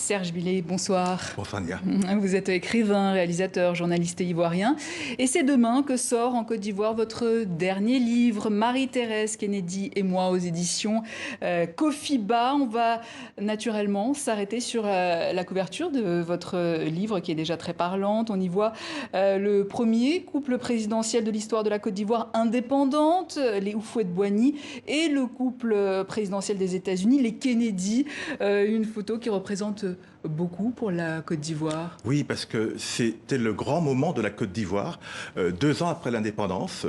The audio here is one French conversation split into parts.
Serge Billet, bonsoir. Bonsoir Nia. Vous êtes écrivain, réalisateur, journaliste ivoirien. Et c'est demain que sort en Côte d'Ivoire votre dernier livre, Marie-Thérèse Kennedy et moi, aux éditions Kofiba. On va naturellement s'arrêter sur la couverture de votre livre qui est déjà très parlante. On y voit le premier couple présidentiel de l'histoire de la Côte d'Ivoire indépendante, les Houphouët-Boigny, et le couple présidentiel des États-Unis, les Kennedy. Une photo qui représente beaucoup pour la Côte d'Ivoire. Oui, parce que c'était le grand moment de la Côte d'Ivoire, 2 ans après l'indépendance.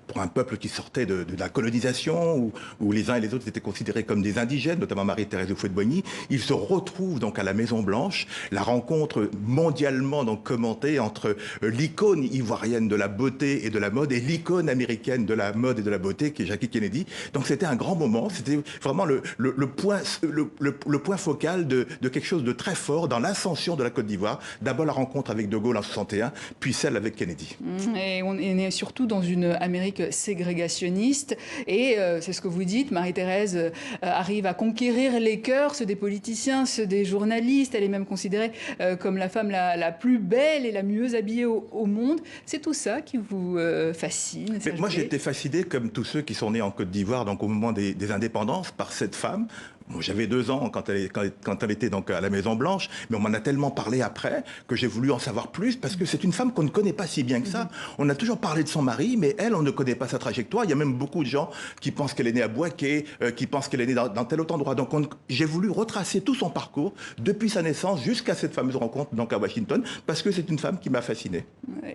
Pour un peuple qui sortait de la colonisation, où les uns et les autres étaient considérés comme des indigènes, notamment Marie-Thérèse Houphouët-Boigny, ils se retrouvent donc à la Maison-Blanche, la rencontre mondialement donc commentée entre l'icône ivoirienne de la beauté et de la mode et l'icône américaine de la mode et de la beauté, qui est Jackie Kennedy. Donc c'était un grand moment, c'était vraiment le point focal de quelque chose de très fort dans l'ascension de la Côte d'Ivoire. D'abord la rencontre avec De Gaulle en 61, puis celle avec Kennedy. Et on est surtout dans une Amérique ségrégationniste, et c'est ce que vous dites, Marie-Thérèse arrive à conquérir les cœurs, ceux des politiciens, ceux des journalistes. Elle est même considérée comme la femme la plus belle et la mieux habillée au monde. C'est tout ça qui vous fascine? Moi j'ai été fasciné, comme tous ceux qui sont nés en Côte d'Ivoire, donc au moment des indépendances, par cette femme. Bon, j'avais 2 ans quand elle était donc à la Maison Blanche, mais on m'en a tellement parlé après que j'ai voulu en savoir plus, parce que c'est une femme qu'on ne connaît pas si bien que ça. On a toujours parlé de son mari, mais elle, on ne connaît pas sa trajectoire. Il y a même beaucoup de gens qui pensent qu'elle est née à Bouaké, qui pensent qu'elle est née dans tel autre endroit. Donc j'ai voulu retracer tout son parcours, depuis sa naissance jusqu'à cette fameuse rencontre donc à Washington, parce que c'est une femme qui m'a fasciné.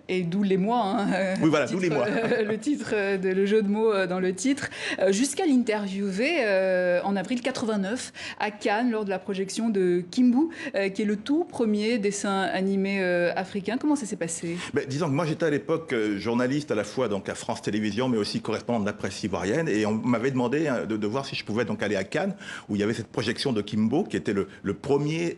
Et d'où les mois. Hein, oui, voilà, d'où les mois. Le titre, le jeu de mots dans le titre. Jusqu'à l'interviewer en avril 89 à Cannes lors de la projection de Kimbu, qui est le tout premier dessin animé africain. Comment ça s'est passé? Disons que moi j'étais à l'époque journaliste à la fois donc à France Télévisions, mais aussi correspondant de la presse ivoirienne, et on m'avait demandé de voir si je pouvais donc aller à Cannes, où il y avait cette projection de Kimbo, qui était le premier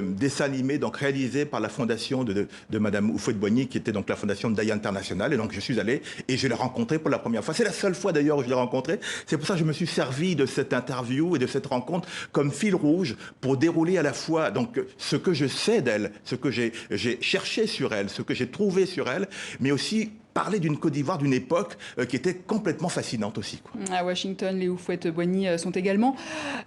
dessin animé donc réalisé par la fondation de Madame Houphouët-Boigny, qui était donc la fondation de Daya International. Et donc je suis allé et je l'ai rencontré pour la première fois. C'est la seule fois d'ailleurs où je l'ai rencontré. C'est pour ça que je me suis servi de cette interview et de cette rencontre comme fil rouge pour dérouler à la fois donc ce que je sais d'elle, ce que j'ai cherché sur elle, ce que j'ai trouvé sur elle, mais aussi parler d'une Côte d'Ivoire d'une époque qui était complètement fascinante aussi, quoi. À Washington, les Houphouët-Boigny sont également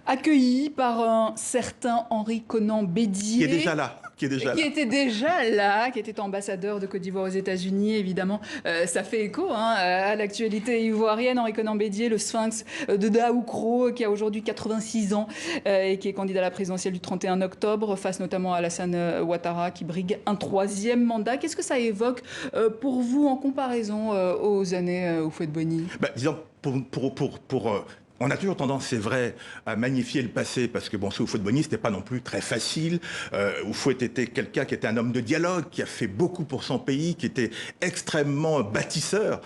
accueillis par un certain Henri Konan Bédié. Qui est déjà là. Qui était déjà là, qui était ambassadeur de Côte d'Ivoire aux États-Unis. Évidemment, ça fait écho à l'actualité ivoirienne. Henri Konan Bédié, le sphinx de Daoukro, qui a aujourd'hui 86 ans et qui est candidat à la présidentielle du 31 octobre, face notamment à Alassane Ouattara, qui brigue un 3e mandat. Qu'est-ce que ça évoque pour vous en comparaison aux années Houphouët-Boigny? Disons, on a toujours tendance, c'est vrai, à magnifier le passé, parce que bon, sous Houphouët-Boigny, c'était pas non plus très facile. Houphouët était quelqu'un qui était un homme de dialogue, qui a fait beaucoup pour son pays, qui était extrêmement bâtisseur.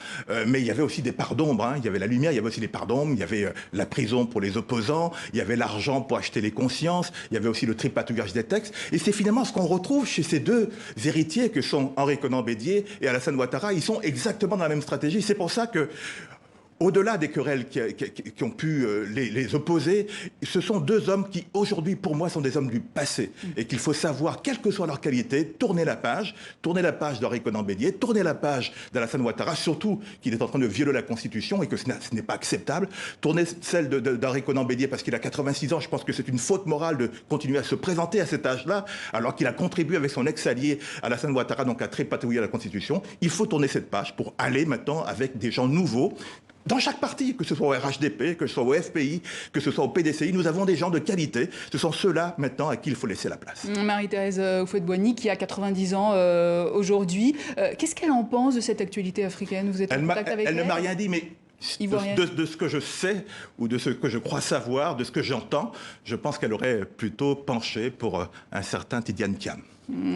Mais il y avait aussi des parts d'ombre, hein. Il y avait la lumière, il y avait aussi des parts d'ombre. Il y avait la prison pour les opposants, il y avait l'argent pour acheter les consciences, il y avait aussi le tripatouillage des textes. Et c'est finalement ce qu'on retrouve chez ces deux héritiers que sont Henri Konan Bédié et Alassane Ouattara. Ils sont exactement dans la même stratégie. C'est pour ça que, au-delà des querelles qui ont pu les opposer, ce sont 2 hommes qui, aujourd'hui, pour moi, sont des hommes du passé. Et qu'il faut savoir, quelle que soit leur qualité, tourner la page d'Henri Konan Bédié, tourner la page d'Alassane Ouattara, surtout qu'il est en train de violer la Constitution et que ce n'est pas acceptable. Tourner celle d'Henri Konan Bédié parce qu'il a 86 ans, je pense que c'est une faute morale de continuer à se présenter à cet âge-là, alors qu'il a contribué avec son ex-allié Alassane Ouattara donc à tripatouiller la Constitution. Il faut tourner cette page pour aller maintenant avec des gens nouveaux. Dans chaque parti, que ce soit au RHDP, que ce soit au FPI, que ce soit au PDCI, nous avons des gens de qualité. Ce sont ceux-là, maintenant, à qui il faut laisser la place. Marie-Thérèse Houphouët-Boigny, qui a 90 ans aujourd'hui. Qu'est-ce qu'elle en pense de cette actualité africaine? Vous êtes en contact avec elle? Elle ne m'a rien dit, mais de ce que je sais, ou de ce que je crois savoir, de ce que j'entends, je pense qu'elle aurait plutôt penché pour un certain Tidiane Thiam.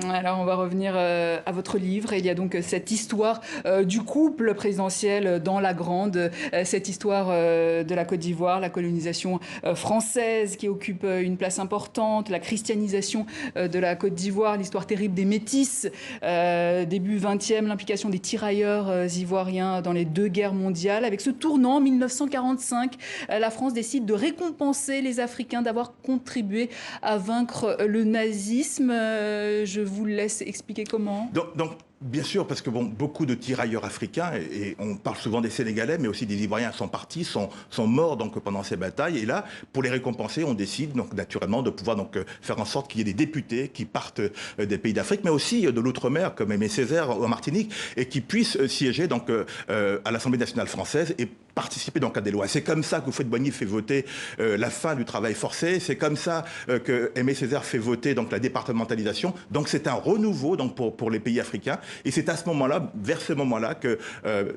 Alors on va revenir à votre livre. Il y a donc cette histoire du couple présidentiel dans la Grande, cette histoire de la Côte d'Ivoire, la colonisation française qui occupe une place importante, la christianisation de la Côte d'Ivoire, l'histoire terrible des métis, début 20e, l'implication des tirailleurs ivoiriens dans les deux guerres mondiales. Avec ce tournant, en 1945, la France décide de récompenser les Africains d'avoir contribué à vaincre le nazisme. Je vous laisse expliquer comment. Donc, bien sûr, parce que beaucoup de tirailleurs africains, et on parle souvent des Sénégalais, mais aussi des Ivoiriens sont partis, sont morts donc, pendant ces batailles. Et là, pour les récompenser, on décide donc, naturellement de pouvoir faire en sorte qu'il y ait des députés qui partent des pays d'Afrique, mais aussi de l'outre-mer, comme Aimé Césaire en Martinique, et qui puissent siéger donc, à l'Assemblée nationale française et participer donc à des lois. C'est comme ça que Houphouët-Boigny fait voter la fin du travail forcé. C'est comme ça que Aimé Césaire fait voter donc, la départementalisation. Donc c'est un renouveau donc, pour les pays africains. Et c'est à ce moment-là, vers ce moment-là, que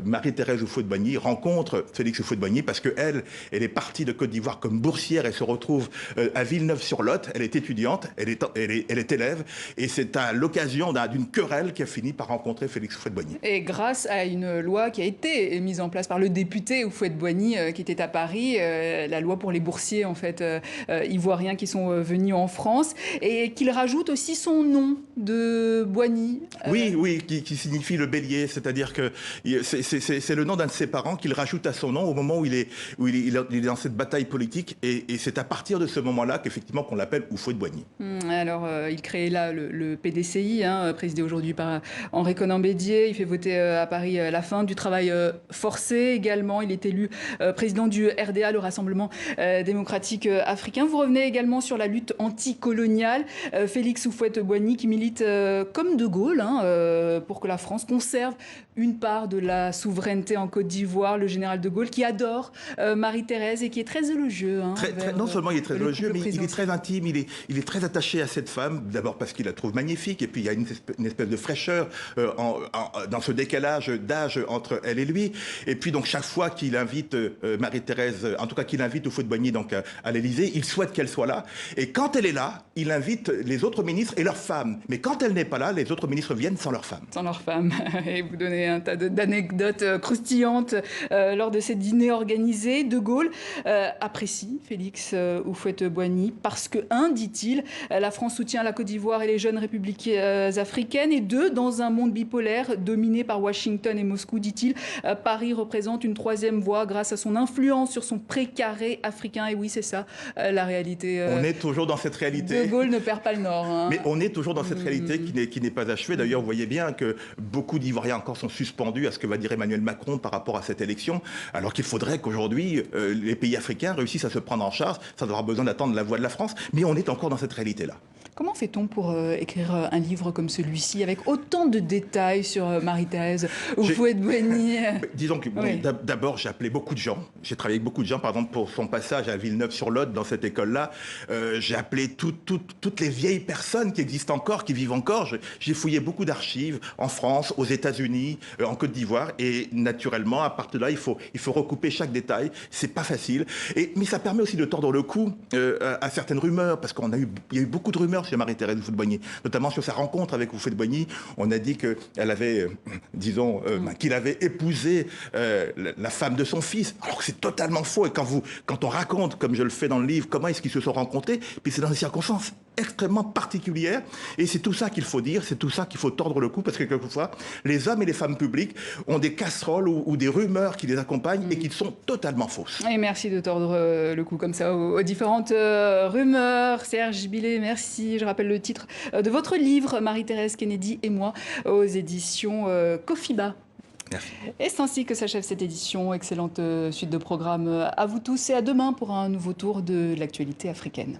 Marie-Thérèse Houphouët-Boigny rencontre Félix Houphouët-Boigny parce qu'elle est partie de Côte d'Ivoire comme boursière et se retrouve à Villeneuve-sur-Lot. Elle est étudiante, elle est élève. Et c'est à l'occasion d'une querelle qu'elle finit par rencontrer Félix Houphouët-Boigny. Et grâce à une loi qui a été mise en place par le député Houphouët-Boigny qui était à Paris, la loi pour les boursiers en fait, ivoiriens qui sont venus en France, et qu'il rajoute aussi son nom de Boigny. Oui, qui signifie le bélier, c'est-à-dire que c'est le nom d'un de ses parents qu'il rajoute à son nom au moment où il est dans cette bataille politique, et c'est à partir de ce moment-là qu'effectivement qu'on l'appelle Houphouët-Boigny. Alors, il crée là le PDCI, présidé aujourd'hui par Henri Konan Bédier. Il fait voter à Paris la fin du travail forcé également. Il est élu président du RDA, le Rassemblement démocratique africain. Vous revenez également sur la lutte anticoloniale. Félix Houphouët-Boigny qui milite comme De Gaulle pour que la France conserve une part de la souveraineté en Côte d'Ivoire. Le général De Gaulle qui adore Marie-Thérèse et qui est très élogieux. Non seulement il est très élogieux, mais il est très intime, il est très attaché à cette femme, d'abord parce qu'il la trouve magnifique, et puis il y a une espèce de fraîcheur dans ce décalage d'âge entre elle et lui. Et puis donc chaque fois qu'il invite Marie-Thérèse, en tout cas qu'il invite Houphouët-Boigny donc à l'Élysée, il souhaite qu'elle soit là. Et quand elle est là, il invite les autres ministres et leurs femmes. Mais quand elle n'est pas là, les autres ministres viennent sans leurs femmes. Sans leurs femmes. Et vous donnez un tas d'anecdotes croustillantes lors de ces dîners organisés. De Gaulle apprécie Félix Houphouët-Boigny parce que, dit-il, la France soutient la Côte d'Ivoire et les jeunes républiques africaines, et deux, dans un monde bipolaire dominé par Washington et Moscou, dit-il, Paris représente une troisième voie grâce à son influence sur son précaré africain. Et oui, c'est ça, la réalité. On est toujours dans cette réalité. De Gaulle ne perd pas le nord. Mais on est toujours dans cette réalité qui n'est pas achevée. D'ailleurs, vous voyez bien que beaucoup d'Ivoiriens encore sont suspendus à ce que va dire Emmanuel Macron par rapport à cette élection, alors qu'il faudrait qu'aujourd'hui, les pays africains réussissent à se prendre en charge. Ça devra besoin d'attendre la voix de la France. Mais on est encore dans cette réalité-là. Comment fait-on pour écrire un livre comme celui-ci, avec autant de détails sur Marie-Thérèse Houphouët-Boigny? Disons que d'abord, j'ai appelé beaucoup de gens. J'ai travaillé avec beaucoup de gens, par exemple, pour son passage à Villeneuve-sur-Lot, dans cette école-là. J'ai appelé toutes les vieilles personnes qui existent encore, qui vivent encore. J'ai fouillé beaucoup d'archives en France, aux États-Unis, en Côte d'Ivoire. Et naturellement, à partir de là, il faut recouper chaque détail. C'est pas facile. Mais ça permet aussi de tordre le cou à certaines rumeurs, parce qu'il y a eu beaucoup de rumeurs chez Marie-Thérèse Houphouët-Boigny, notamment sur sa rencontre avec Houphouët-Boigny. On a dit qu'elle avait, qu'il avait épousé la femme de son fils. Alors que c'est totalement faux. Et quand on raconte, comme je le fais dans le livre, comment est-ce qu'ils se sont rencontrés, puis c'est dans des circonstances extrêmement particulières. Et c'est tout ça qu'il faut dire, c'est tout ça qu'il faut tordre le cou, parce que quelquefois, les hommes et les femmes publiques ont des casseroles ou des rumeurs qui les accompagnent et qui sont totalement fausses. Et merci de tordre le cou comme ça aux différentes rumeurs. Serge Billet, merci. Je rappelle le titre de votre livre, Marie-Thérèse Kennedy et moi, aux éditions Cofiba. Merci. Et c'est ainsi que s'achève cette édition. Excellente suite de programmes à vous tous, et à demain pour un nouveau tour de l'actualité africaine.